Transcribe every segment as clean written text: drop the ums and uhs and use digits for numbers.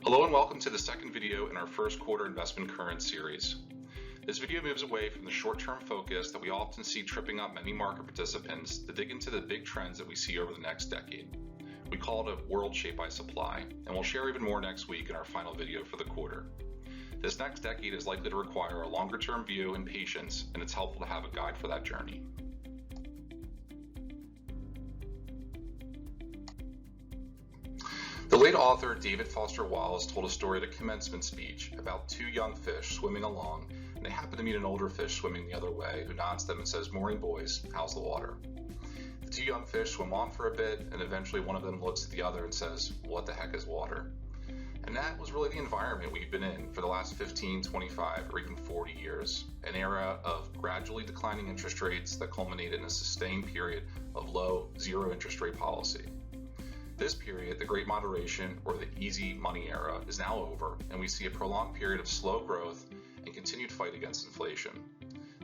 Hello and welcome to the second video in our first quarter investment current series. This video moves away from the short-term focus that we often see tripping up many market participants to dig into the big trends that we see over the next decade. We call it a world shaped by supply, and we'll share even more next week in our final video for the quarter. This next decade is likely to require a longer-term view and patience, and it's helpful to have a guide for that journey. The late author David Foster Wallace told a story at a commencement speech about two young fish swimming along, and they happen to meet an older fish swimming the other way who nods to them and says, "Morning, boys, how's the water?" The two young fish swim on for a bit, and eventually one of them looks at the other and says, "What the heck is water?" And that was really the environment we've been in for the last 15, 25, or even 40 years, an era of gradually declining interest rates that culminated in a sustained period of low, zero interest rate policy. This period, the Great Moderation, or the easy money era, is now over, and we see a prolonged period of slow growth and continued fight against inflation.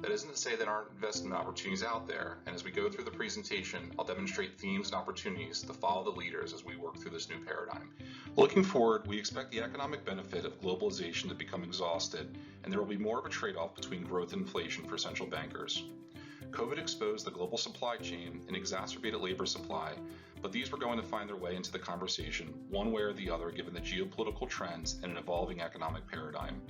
That isn't to say there aren't investment opportunities out there, and as we go through the presentation, I'll demonstrate themes and opportunities to follow the leaders as we work through this new paradigm. Looking forward, we expect the economic benefit of globalization to become exhausted, and there will be more of a trade-off between growth and inflation for central bankers. COVID exposed the global supply chain and exacerbated labor supply, but these were going to find their way into the conversation one way or the other given the geopolitical trends and an evolving economic paradigm.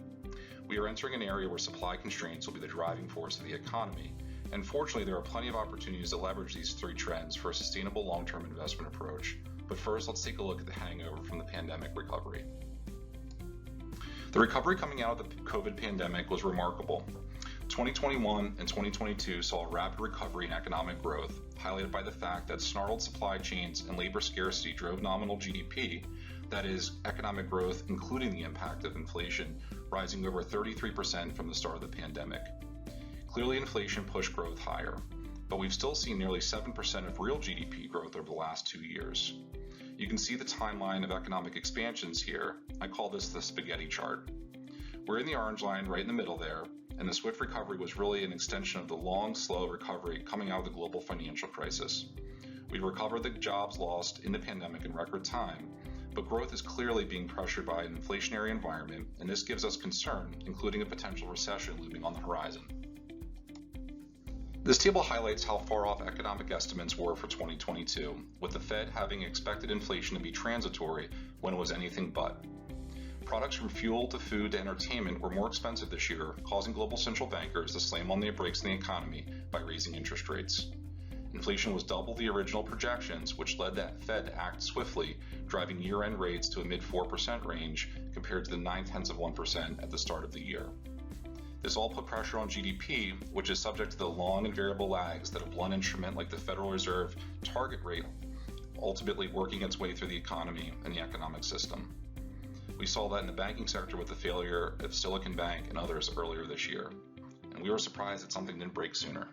We are entering an area where supply constraints will be the driving force of the economy, and fortunately there are plenty of opportunities to leverage these three trends for a sustainable long-term investment approach. But first, let's take a look at the hangover from the pandemic recovery. The recovery coming out of the COVID pandemic was remarkable. 2021 and 2022 saw a rapid recovery in economic growth, highlighted by the fact that snarled supply chains and labor scarcity drove nominal GDP, that is, economic growth including the impact of inflation, rising over 33% from the start of the pandemic. Clearly, inflation pushed growth higher, but we've still seen nearly 7% of real GDP growth over the last 2 years. You can see the timeline of economic expansions here. I call this the spaghetti chart. We're in the orange line right in the middle there, and the swift recovery was really an extension of the long, slow recovery coming out of the global financial crisis. We recovered the jobs lost in the pandemic in record time, but growth is clearly being pressured by an inflationary environment, and this gives us concern, including a potential recession looming on the horizon. This table highlights how far off economic estimates were for 2022, with the Fed having expected inflation to be transitory when it was anything but. Products from fuel to food to entertainment were more expensive this year, causing global central bankers to slam on the brakes in the economy by raising interest rates. Inflation was double the original projections, which led the Fed to act swiftly, driving year-end rates to a mid-4% range compared to the 0.9% at the start of the year. This all put pressure on GDP, which is subject to the long and variable lags that a blunt instrument like the Federal Reserve target rate ultimately working its way through the economy and the economic system. We saw that in the banking sector with the failure of Silicon Bank and others earlier this year, and we were surprised that something didn't break sooner.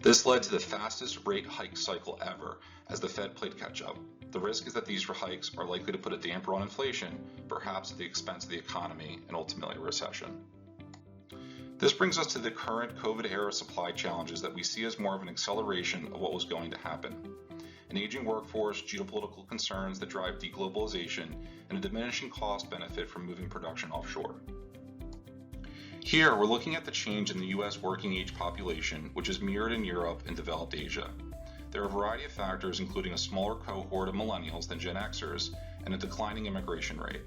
This led to the fastest rate hike cycle ever as the Fed played catch up. The risk is that these hikes are likely to put a damper on inflation, perhaps at the expense of the economy and ultimately a recession. This brings us to the current COVID-era supply challenges that we see as more of an acceleration of what was going to happen. An aging workforce, geopolitical concerns that drive deglobalization, and a diminishing cost benefit from moving production offshore. Here, we're looking at the change in the U.S. working age population, which is mirrored in Europe and developed Asia. There are a variety of factors, including a smaller cohort of millennials than Gen Xers and a declining immigration rate.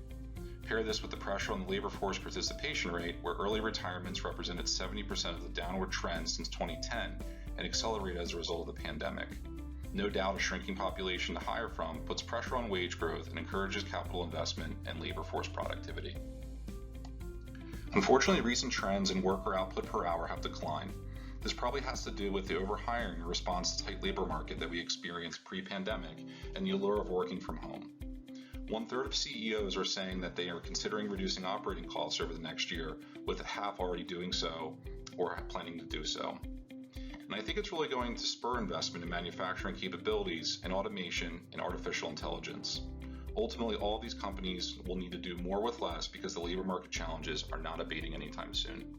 Pair this with the pressure on the labor force participation rate, where early retirements represented 70% of the downward trend since 2010 and accelerated as a result of the pandemic. No doubt a shrinking population to hire from puts pressure on wage growth and encourages capital investment and labor force productivity. Unfortunately, recent trends in worker output per hour have declined. This probably has to do with the overhiring in response to tight labor market that we experienced pre-pandemic and the allure of working from home. 1/3 of CEOs are saying that they are considering reducing operating costs over the next year, with half already doing so or planning to do so. And I think it's really going to spur investment in manufacturing capabilities and automation and artificial intelligence. Ultimately, all of these companies will need to do more with less because the labor market challenges are not abating anytime soon.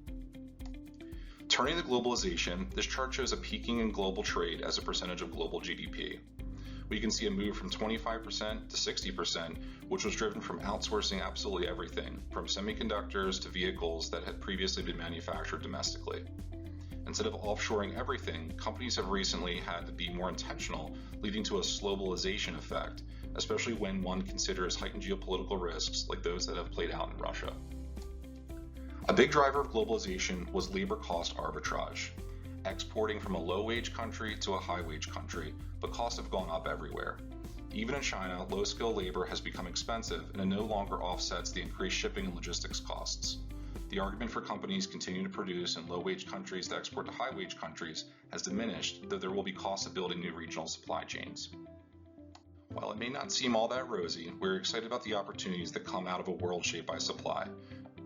Turning to globalization, this chart shows a peaking in global trade as a percentage of global GDP. we can see a move from 25% to 60%, which was driven from outsourcing absolutely everything, from semiconductors to vehicles that had previously been manufactured domestically. Instead of offshoring everything, companies have recently had to be more intentional, leading to a globalization effect, especially when one considers heightened geopolitical risks like those that have played out in Russia. A big driver of globalization was labor cost arbitrage, exporting from a low-wage country to a high-wage country, but costs have gone up everywhere. Even in China, low-skilled labor has become expensive and it no longer offsets the increased shipping and logistics costs. The argument for companies continuing to produce in low-wage countries to export to high-wage countries has diminished, though there will be costs of building new regional supply chains. While it may not seem all that rosy, we're excited about the opportunities that come out of a world shaped by supply.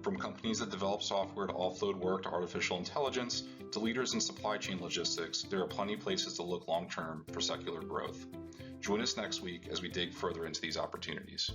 From companies that develop software to offload work to artificial intelligence, to leaders in supply chain logistics, there are plenty of places to look long-term for secular growth. Join us next week as we dig further into these opportunities.